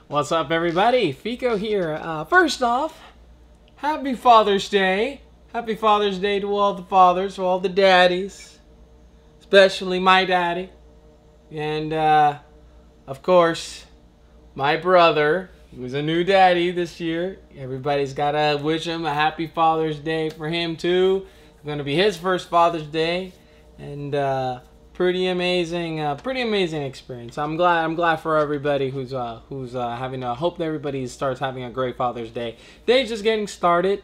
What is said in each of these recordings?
What's up, everybody? Fico here. First off, happy Father's Day. Happy Father's Day to all the fathers, to all the daddies, especially my daddy. And, of course, my brother, who's a new daddy this year. Everybody's got to wish him a happy Father's Day for him, too. It's going to be his first Father's Day. And, pretty amazing experience. I'm glad for everybody who's having hope that everybody starts having a great Father's Day. Day's just getting started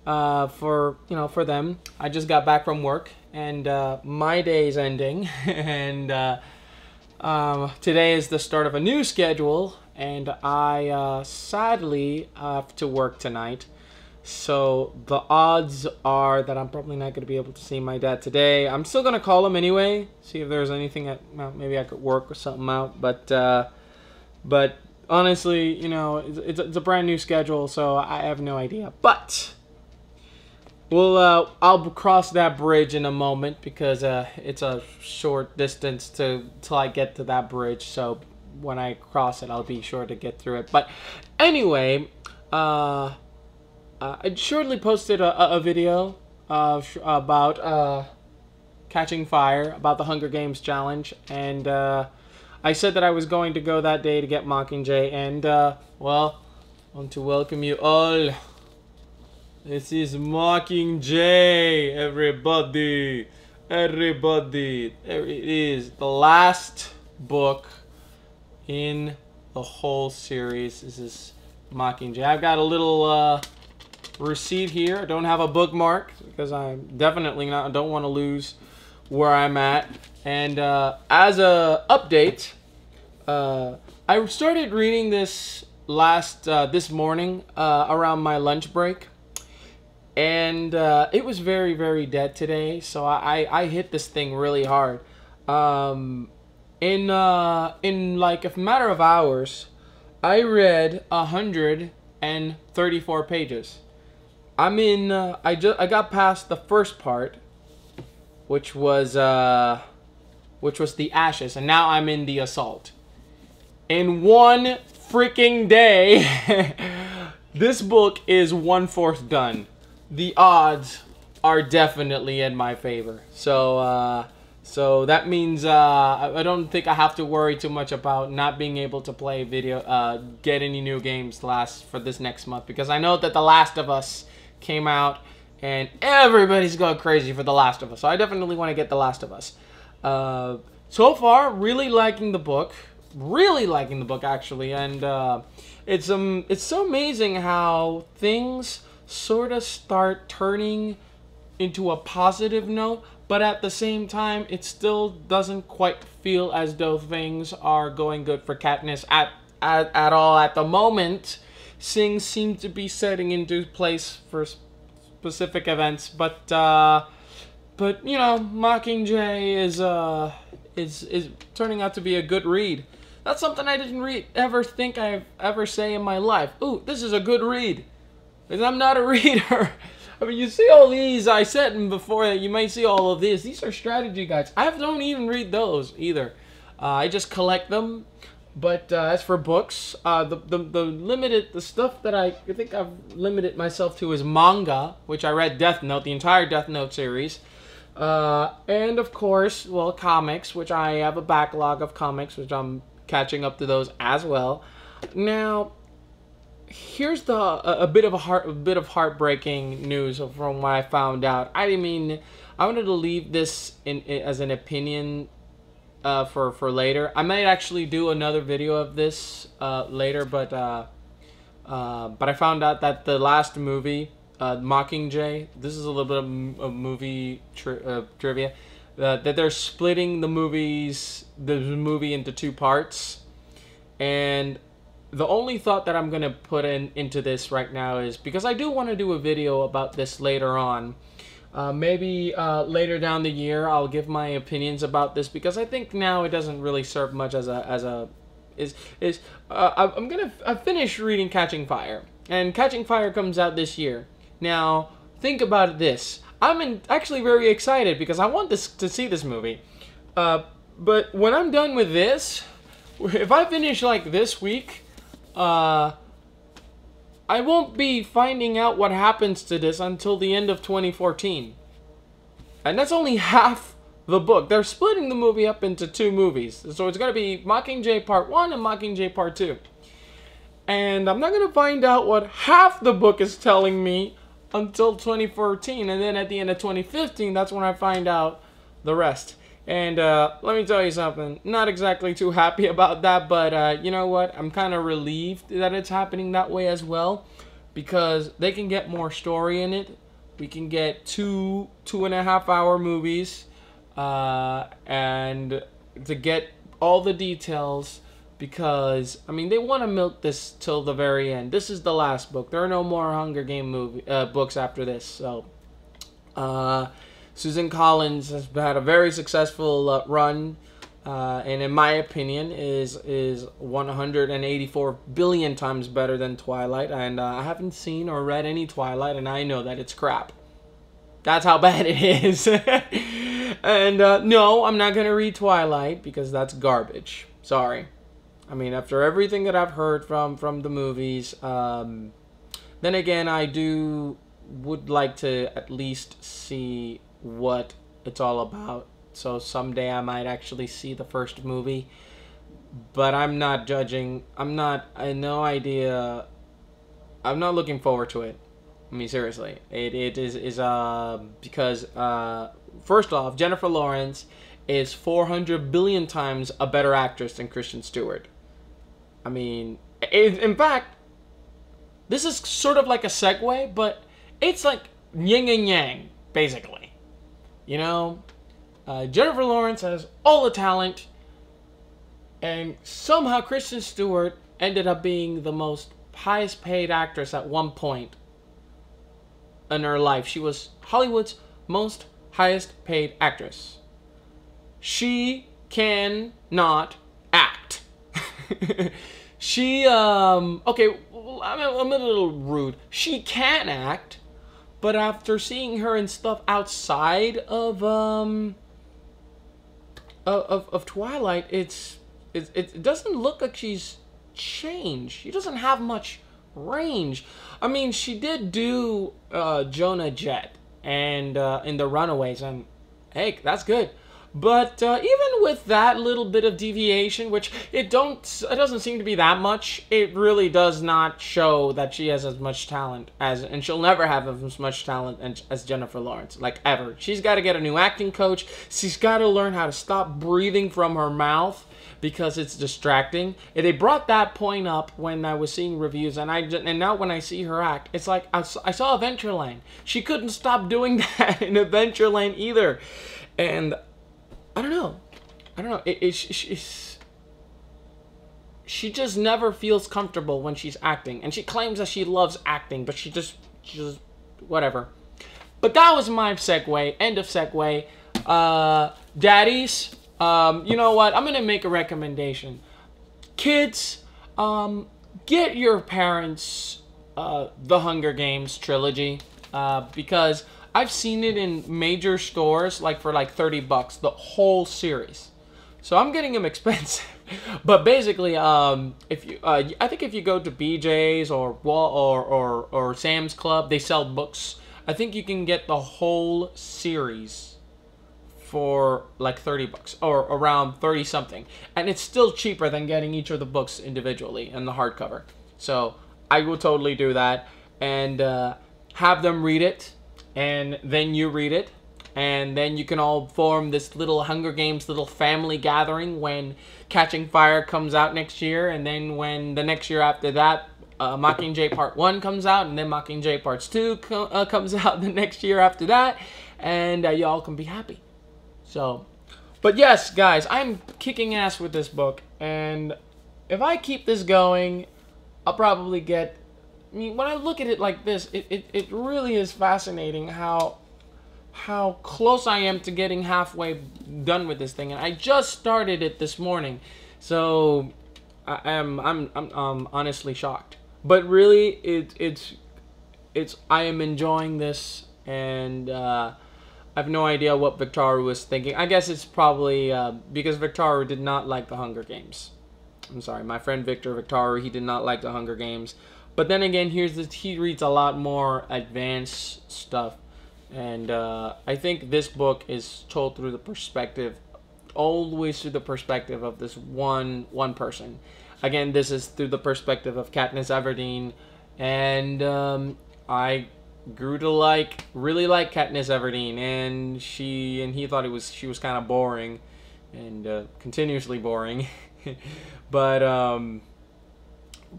for them. I just got back from work and my day's ending and today is the start of a new schedule, and I sadly have to work tonight. So the odds are that I'm probably not going to be able to see my dad today. I'm still going to call him anyway, see if there's anything that maybe I could work or something out. But honestly, it's a brand new schedule, so I have no idea. But I'll cross that bridge in a moment because it's a short distance till I get to that bridge. So when I cross it, I'll be sure to get through it. But anyway, I shortly posted a video about catching fire, about the Hunger Games challenge, and I said that I was going to go that day to get Mockingjay, and well, I want to welcome you all. This is Mockingjay, everybody, everybody. There it is, the last book in the whole series. This is Mockingjay. I've got a little receipt here. I don't have a bookmark because I'm definitely don't want to lose where I'm at. And as a update, I started reading this this morning around my lunch break, and it was very, very dead today. So I hit this thing really hard. In like a matter of hours, I read 134 pages. I'm in. I got past the first part, which was the ashes, and now I'm in the assault. In one freaking day, this book is 1/4 done. The odds are definitely in my favor. So that means I don't think I have to worry too much about not being able to play get any new games for this next month, because I know that The Last of Us came out and everybody's going crazy for The Last of Us. So I definitely want to get The Last of Us. So far, really liking the book. Really liking the book, actually. And it's so amazing how things sort of start turning into a positive note, but at the same time, it still doesn't quite feel as though things are going good for Katniss at all at the moment. Things seem to be setting into place for specific events, but Mockingjay is turning out to be a good read. That's something I didn't ever think I'd ever say in my life. Ooh, this is a good read, because I'm not a reader. I mean, you see all these. I said before that you might see all of these. These are strategy guides. I don't even read those either. I just collect them. But as for books, the stuff that I think I've limited myself to is manga, which I read Death Note, the entire Death Note series, and of course, well, comics, which I have a backlog of comics, which I'm catching up to those as well. Now, here's a bit of heartbreaking news from what I found out. I wanted to leave this as an opinion. For later. I might actually do another video of this later, but I found out that the last movie, Mockingjay, this is a little bit of movie trivia, that they're splitting the movie into 2 parts, and the only thought that I'm gonna put into this right now is, because I do want to do a video about this later on. Maybe later down the year I'll give my opinions about this, because I think now it doesn't really serve much I finished reading Catching Fire, and Catching Fire comes out this year. Now think about this. I'm actually very excited because I want to see this movie. But when I'm done with this, if I finish like this week, I won't be finding out what happens to this until the end of 2014. And that's only half the book. They're splitting the movie up into 2 movies. So it's going to be Mockingjay Part 1 and Mockingjay Part 2. And I'm not going to find out what half the book is telling me until 2014. And then at the end of 2015, that's when I find out the rest. And let me tell you something. Not exactly too happy about that, but you know what? I'm kind of relieved that it's happening that way as well, because they can get more story in it. We can get 2.5 hour movies, and to get all the details, because I mean they want to milk this till the very end. This is the last book. There are no more Hunger Game books after this. So Susan Collins has had a very successful run, and in my opinion is 184 billion times better than Twilight. And I haven't seen or read any Twilight, and I know that it's crap. That's how bad it is. And no, I'm not gonna read Twilight because that's garbage. Sorry. I mean, after everything that I've heard from the movies, then again, I would like to at least see what it's all about. So someday I might actually see the first movie, but I'm not judging. I have no idea. I'm not looking forward to it. I mean, seriously, it is because first off, Jennifer Lawrence is 400 billion times a better actress than Kristen Stewart. I mean, in fact, this is sort of like a segue, but it's like yin and yang, basically. You know, Jennifer Lawrence has all the talent, and somehow Kristen Stewart ended up being the most highest paid actress at one point in her life. She was Hollywood's most highest paid actress. She cannot act. She, okay, I'm a little rude. She can act, but after seeing her in stuff outside of Twilight, it doesn't look like she's changed. She doesn't have much range. I mean, she did do Jonah Jett and in The Runaways, and hey, that's good. But even with that little bit of deviation, which it doesn't seem to be that much, it really does not show that she has as much talent and she'll never have as much talent as Jennifer Lawrence, like ever. She's got to get a new acting coach. She's got to learn how to stop breathing from her mouth because it's distracting. And they brought that point up when I was seeing reviews, and now when I see her act, it's like I saw Adventureland. She couldn't stop doing that in Adventureland either, and I don't know. She just never feels comfortable when she's acting. And she claims that she loves acting, but she just whatever. But that was my segue. End of segue. Daddies, you know what? I'm going to make a recommendation. Kids, get your parents The Hunger Games trilogy. Because I've seen it in major stores for like $30, the whole series. So I'm getting them expensive. But basically, if you, I think if you go to BJ's or Sam's Club, they sell books. I think you can get the whole series for like $30 or around 30 something, and it's still cheaper than getting each of the books individually in the hardcover. So I will totally do that and have them read it. And then you read it, and then you can all form this little Hunger Games little family gathering when Catching Fire comes out next year, and then when the next year after that, Mockingjay Part 1 comes out, and then Mockingjay Part 2 comes out the next year after that, and y'all can be happy. So, but yes, guys, I'm kicking ass with this book, and if I keep this going, I'll probably get... I mean, when I look at it like this, it really is fascinating how close I am to getting halfway done with this thing, and I just started it this morning, so I'm honestly shocked. But really, I am enjoying this, and I have no idea what Victoria was thinking. I guess it's probably because Victoria did not like the Hunger Games. I'm sorry, my friend Victor Victaru, he did not like the Hunger Games. But then again, he reads a lot more advanced stuff. And I think this book is told through the perspective, always through the perspective of this one person. Again, this is through the perspective of Katniss Everdeen. And I grew to really like Katniss Everdeen, and he thought she was kind of boring, and continuously boring, but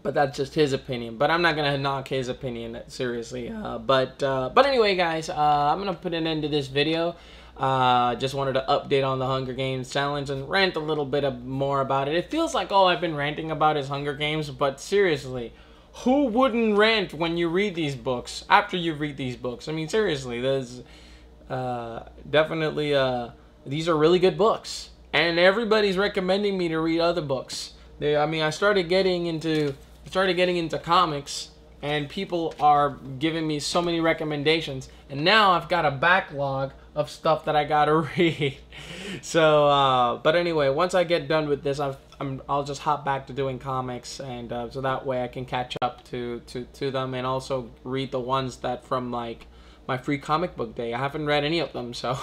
that's just his opinion. But I'm not gonna knock his opinion seriously. But anyway, guys, I'm gonna put an end to this video. Just wanted to update on the Hunger Games challenge and rant a little bit more about it. It feels like all I've been ranting about is Hunger Games, but seriously, who wouldn't rant when you read these books, after you read these books? I mean, seriously, there's definitely, these are really good books. And everybody's recommending me to read other books. I started getting into comics, and people are giving me so many recommendations. And now I've got a backlog of stuff that I gotta read. So, but anyway, once I get done with this, I'll just hop back to doing comics, and so that way I can catch up to them, and also read the ones that from like my free comic book day. I haven't read any of them, so.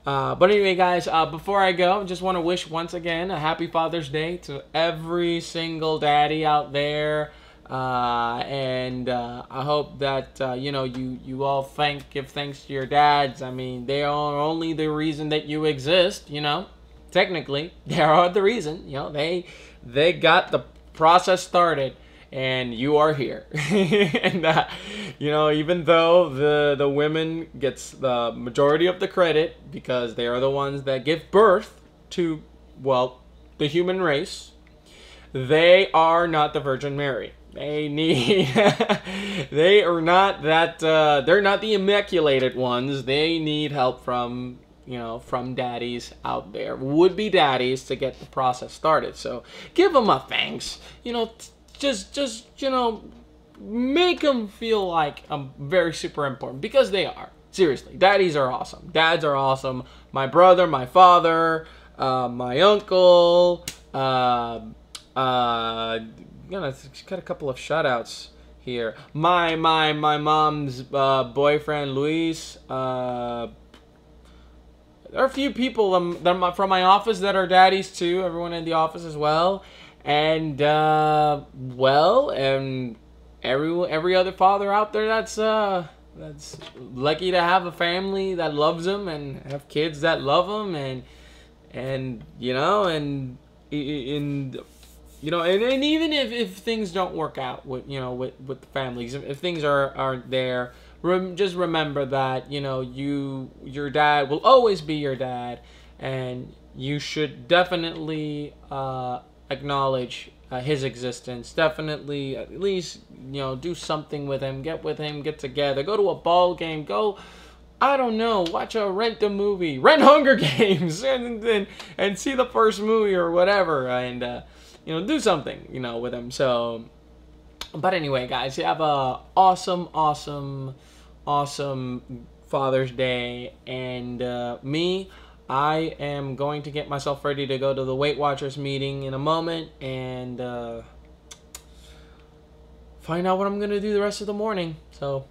But anyway, guys, before I go, I just want to wish once again a happy Father's Day to every single daddy out there. And I hope that you all give thanks to your dads. I mean, they are only the reason that you exist. Technically, they are the reason. They got the process started, and you are here. And even though the women gets the majority of the credit because they are the ones that give birth to, well, the human race, they are not the Virgin Mary. They are not that, they're not the immaculated ones. They need help from daddies out there, would-be daddies, to get the process started. So give them a thanks. Just make them feel like I'm very super important, because they are. Seriously, daddies are awesome. Dads are awesome. My brother, my father, my uncle, got a couple of shout-outs here. My mom's boyfriend, Luis. There are a few people from my office that are daddies too. Everyone in the office as well. And and every other father out there that's lucky to have a family that loves them and have kids that love them, and even if things don't work out with the families, if things aren't there, just remember that your dad will always be your dad, and you should definitely acknowledge his existence. Definitely, at least do something with him. Get together, go to a ball game, go, I don't know, rent a movie, rent Hunger Games, and see the first movie or whatever, and do something with him. So, but anyway, guys, you have a awesome Father's Day, and I am going to get myself ready to go to the Weight Watchers meeting in a moment, and find out what I'm gonna do the rest of the morning. So,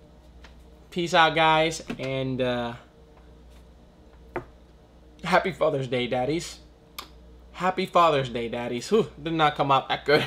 peace out, guys, and happy Father's Day, daddies. Happy Father's Day, daddies. Whew, did not come out that good.